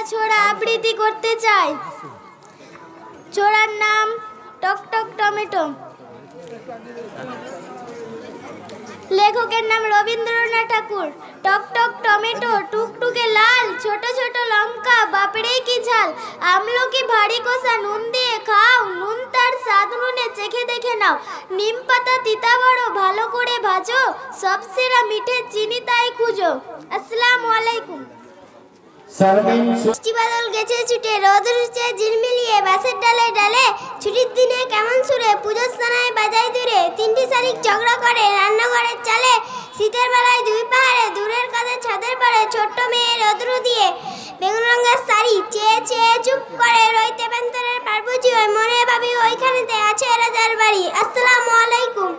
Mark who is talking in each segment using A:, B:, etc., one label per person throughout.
A: ছোড়া আবৃত্তি করতে চাই। ছোড়ার নাম টক টক টমেটো। লেখকের নাম রবীন্দ্রনাথ ঠাকুর। টক টক টমেটো, টুকটুকে লাল, ছোট ছোট লঙ্কা, বাপরে কি ঝাল, আমলকি ভারী কষা, নুন দিয়ে খাও, নুন তার স্বাদ নুনে চেখে দেখে নাও, নিম পাতা তিতা বড়, ভালো করে ভাজো, সব সেরা মিঠে চিনি তাই খুঁজো। আসসালামু আলাইকুম। বৃষ্টি বাদল গেছে ছুটে, রোদ উঠছে ঝিলমিলিয়ে, বাসের ডালে ডালে, ছুটির দিনে কেমন সুরে, পুজোর স্থানায় বাজাই দূরে, তিনটি শালিক ঝগড়া করে রান্নাঘরের চালে, শীতের বেলায় দুই পাহাড়ে, দূরের কাছে ছাদের পাড়ে, ছোট্ট মেয়ে রোদ্রু দিয়ে বেগুন রঙের শাড়ি, চেয়ে চেয়ে চুপ করে রইতে বেন্তরের পার বুঝি, ওই মনে ভাবি ওইখানেতে আছে রাজার বাড়ি। আসসালামু আলাইকুম।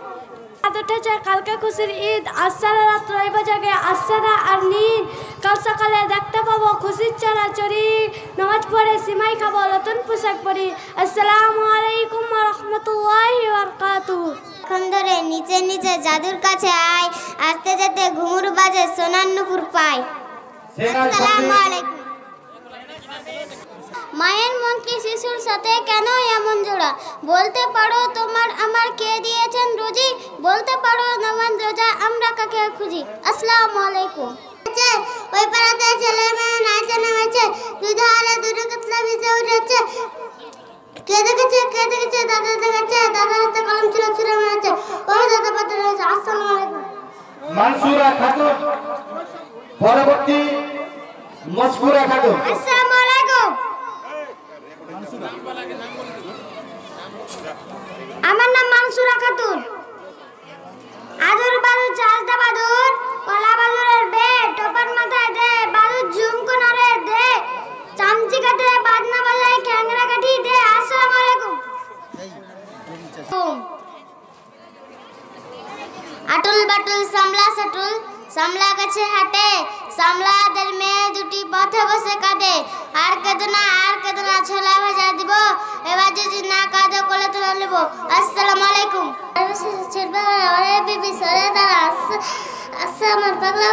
A: কালকে খুশির ঈদ, আসসানা রাত রইবা জাগে, আসসানা আর নিন, কাল সকালে দেখতে পাবো খুশির চড়াচড়ি, নামাজ পড়ে সিমাই খাবো, নতুন পোশাক পরি। আসসালামু আলাইকুম ওয়া রাহমাতুল্লাহি ওয়া বারাকাতুহু। এখন ধরে নিচে নিচে জাদুর কাছে আয়, আসতে যেতে ঘুঙুর বাজে সোনার নুপুর পায়। আসসালামু আলাইকুম। মায়ের মন কি শিশুর সাথে কেন এমন জোড়া, বলতে পারো তোমার আমার কে দিয়েছেন রুজি, বলতে পারো নামাজ রোজা আমরা কাকে খুঁজি। আসসালামু আলাইকুম। ওই পাড়াতে ছেলে মেয়ে নাচে নেমেছে, দুধ হালে দুটো কাতলা ভিজে উঠেছে, কে দেখেছে দাদা দেখেছে, দাদার হাতে কলম ছিল ছুঁড়ে মেরেছে, ওই দাদা পাতে রয়েছে। আসসালামু আলাইকুম।
B: মানসুরা খাতুন, পরবর্তী মসকুরা খাতুন।
A: আসসালামু আলাইকুম। আমার নাম মানসুরা খাতুন। আদুর বাদুর চালতা বাদুর, কলা বাদুরের বে, টোপার মাথায় দে, বাদুর ঝুমকো নারে দে, চামচি কাটে বাজনা বাজায়, খ্যাংরা কাঠি দে। আসসালামু আলাইকুম। আটুল বাটুল সামলা সাটুল, সামলা গাছে হাঁটে, সামলাদের মেয়ে দুটি পথে বসে কাঁদে, আর কেদনা ছোলা ভাজা দিব, এবার যদি না কাঁদে কোলে তুলে নেব। আসসালামু আলাইকুম। ওরে বিবি সরে দাঁড়া, আমার পাগলা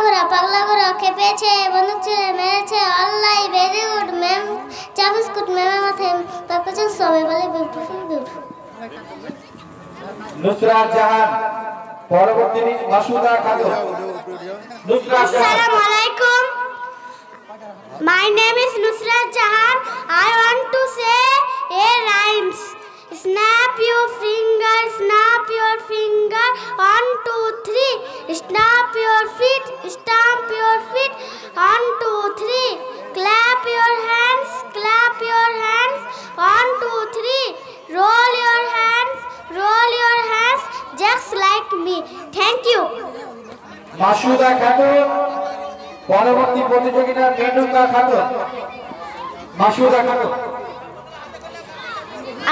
A: ভরা খেপেছে, বন্দুক ছেড়ে মেরেছে, আল্লাহ ভেরি গুড ম্যাম, চা বিস্কুট ম্যামের মাথায় তারপর সবাই বলে বিউটিফুল বিউটিফুল।
B: নুসরাত জাহান, পরবর্তী Masuda Khatun.
A: Assalamu alaikum. My name is Nusrat Jahan. I want to say a rhymes. Snap your finger, 1, 2, 3. Snap your feet, stamp your feet. 1, 2, 3. Clap your hands, 1, 2, 3. Roll your hands, just like me. Thank you.
B: Masuda Khatun, পরবর্তী প্রতিযোগিতা মেনুকা খাতুন। মাসুদা খাতুন।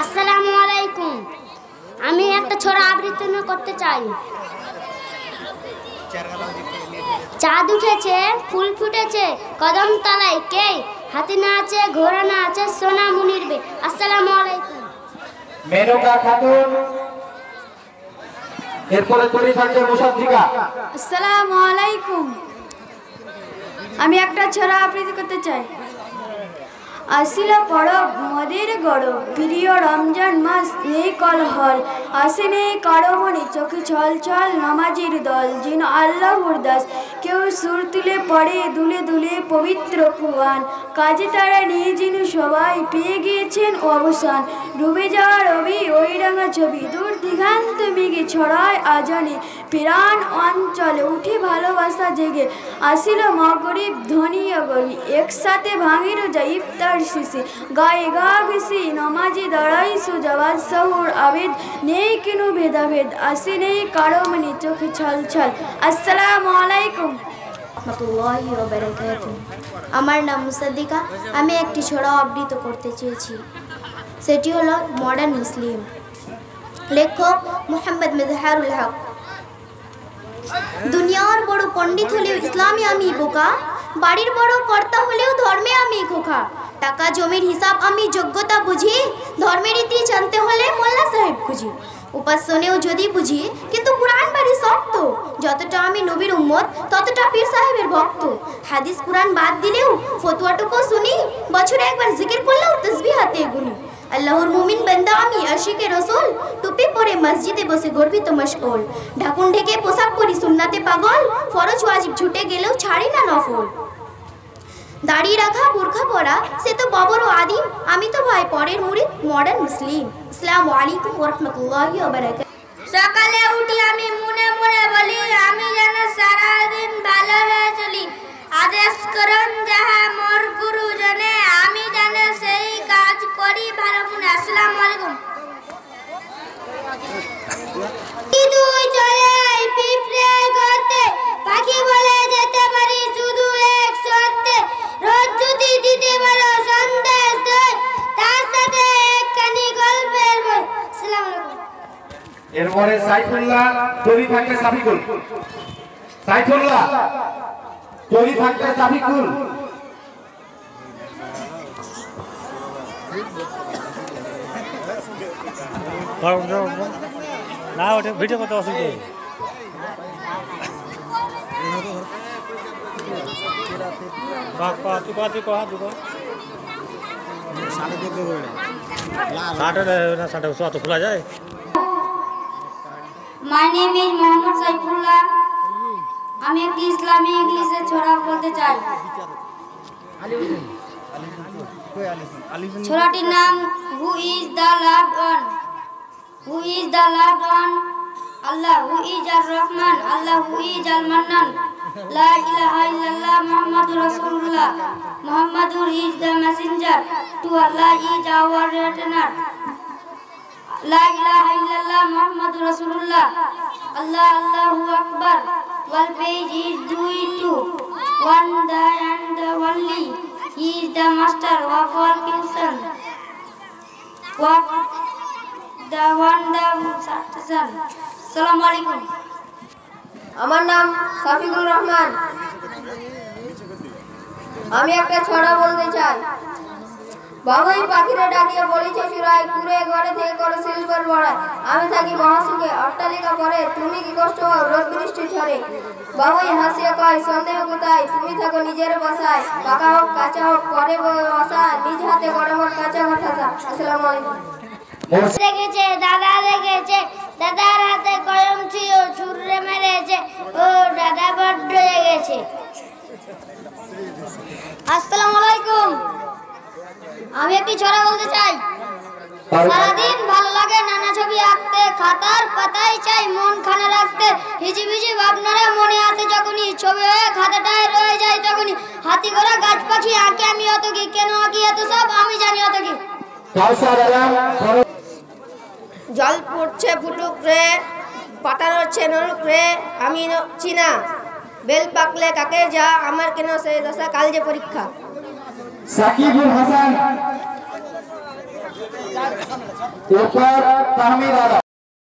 A: আসসালামু আলাইকুম। আমি একটা ছোড়া আবৃত্তি করতে চাই। চাঁদ উঠেছে, ফুল ফুটেছে, কদম তলায় কে, হাতি না আছে, ঘোড়া না আছে, সোনা মুনির বে। আসসালামু আলাইকুম।
B: মেনুকা খাতুন, এরপরে তৈরি থাকবে মুসাদ্দিকা।
A: আসসালামু আলাইকুম। আমি একটা ছোড়া আবৃত্তি করতে চাই। আসিল পরব মদের গরব, প্রিয় রমজান মাস নেই কলহল, আসে নেই কারো মনে চোখে ছল ছল, নামাজির দল যেন আল্লাহর দাস, কেউ সুর তুলে পড়ে দুলে দুলে পবিত্র কুরআন, কাজে তারা নিয়ে যেন সবাই পেয়ে গিয়েছেন অবসান, ডুবে যাওয়া রবি ওই রাঙা ছবি, দূর দিগান্ত মেঘে ছড়ায় আজানে, প্রাণ অঞ্চলে উঠে ভালোবাসা জেগে, আসিল মাগরিব ধনী অগরি, একসাথে ভাঙির যায় ইফতার শিশি, গায়ে গা ঘেসি নামাজি দাঁড়াই সুজাবাদ সহুর আবেদ, নেই কিনু ভেদাভেদ, আসে নেই কারো মনে চোখে ছল ছল। আসসালামু আলাইকুম রাহমাতুল্লাহি ওয়া বারাকাতুহু। আমার নাম মুসাদ্দিকা। আমি একটি ছোড়া আবৃত্তি করতে চেয়েছি, সেটি হলো মডার্ন মুসলিম। লেখক মুহাম্মদ মেজহারুল হক। দুনিয়ার বড় পণ্ডিত হলেও ইসলামে আমি বোকা, বাড়ির বড় কর্তা হলেও ধর্মে আমি খোকা, টাকা জমির হিসাব আমি যোগ্যতা বুঝি, ধর্মের রীতি জানতে হলে মোল্লা সাহেব খুঁজি,
C: উপাসনেও যদি বুঝি, কিন্তু কুরআন বাড়ি শক্ত। যতটা আমি নবীর উম্মত, ততটা পীর সাহেবের ভক্ত। হাদিস কুরআন বাদ দিলেও ফতোয়াটুকু শুনি, বছরে একবার জিকির করলেও তাসবিহ হাতে গুনি। আল্লাহর মুমিন বান্দা আমি, আশিকে রসুল, টুপি পরে মসজিদে বসে গর্বিত মশগুল। ঢাকুন ঢেকে পোশাক পরি সুন্নাতে পাগল, ফরজ ওয়াজিব ছুটে গেলেও ছাড়ি না নফল। দাড়ি রাখা, বোরখা পরা, সে তো ববর ও আদিম, আমি তো ভাই পরের মুরিদ, মডার্ন মুসলিম। আসসালামু আলাইকুম ওয়া রাহমাতুল্লাহি ওয়া বারাকাতুহু।
A: সকালে উঠি আমি মনে মনে বলি, আমি যেন সারাদিন ভালো হয়ে চলি। আদেশ করুন যাহা মোর গুরুজনে, আমি যেন সেই কাজ করি ভালো মনে। আসসালামু আলাইকুম। দুই চলে পিঁপড়ে করতে, পাখি বলে যেতে পারি শুধু এক শর্তে। রোজ যদি দিতে পারো সন্দেশ দই, তার সাথে একখানি গল্পের বই। আসসালামু আলাইকুম।
B: এরপরে সাইফুল্লাহ, তৈরি থাকবে সাফিকুল। সাইফুল্লাহ, তৈরি থাকবে সাফিকুল।
D: না ওটা ভিডিও করতে অসুবিধা। খোলা যায়।
A: My name is Mohammad Saifullah. আমি একটি ইসলামী ইংলিশে ছড়া বলতে চাই। ছড়াটির নাম who is the loved one. Who is the loved one? Allah. Who is আর রহমান? আল্লাহ। হু ইজ আল মান্নান? লা ইলাহা ইল্লাল্লাহ মুহাম্মাদুর রাসূলুল্লাহ। মুহাম্মাদুর is the messenger to Allah is our retainer. লা ইলাহা ইল্লাল্লাহ মুহাম্মাদুর রাসূলুল্লাহ। আল্লাহ আল্লাহু আকবার। One page is due to one the and the only. He is the master of all creation. Of the one the son. Assalamu alaikum.
E: আমার নাম সাফিকুর রহমান। আমি একটা ছড়া বলতে চাই। বাবুই পাখিরা ডাকিয়ে বলিছে চুরাই, কুড়ে ঘরে থেকে করো শিল্পের বড়াই। আমি থাকি মহাসুখে অট্টালিকা পরে, তুমি কি কষ্ট হও রোদ বৃষ্টি ঝরে। বাবুই হাসিয়ে কয় সন্দেহ কোথায়, তুমি থাকো নিজের বাসায়। পাকা হোক কাঁচা হোক করে বাসা, নিজ হাতে গরমের কাঁচা ঘর ঠাসা। আসসালামু আলাইকুম।
A: দেখেছে দাদা, দেখেছে দাদার হাতে কলম ছিল, ছুড়ে মেরেছে, ও দাদা বড্ড লেগেছে। আসসালামু আলাইকুম। আমি একটি ছড়া বলতে চাই। সারাদিন ভালো লাগে নানা ছবি আঁকতে, খাতার পাতায় চাই মন খানা রাখতে। হিজিবিজি ভাবনারা মনে আসে যখনই, ছবি হয়ে খাতাটায় রয়ে যায় তখনই। হাতি ঘোড়া গাছ পাখি আঁকে আমি অত কি, কেন আঁকি এত সব আমি জানি অত কি।
E: জল পড়ছে ফুটুক রে, পাতা নড়ছে নড়ুক রে, আমি নড়ছি না। বেল পাকলে কাকের যা, আমার কেন সেই দশা, কাল যে পরীক্ষা।
B: সাকিবুল হাসান, এরপর তাহমিদ আলা।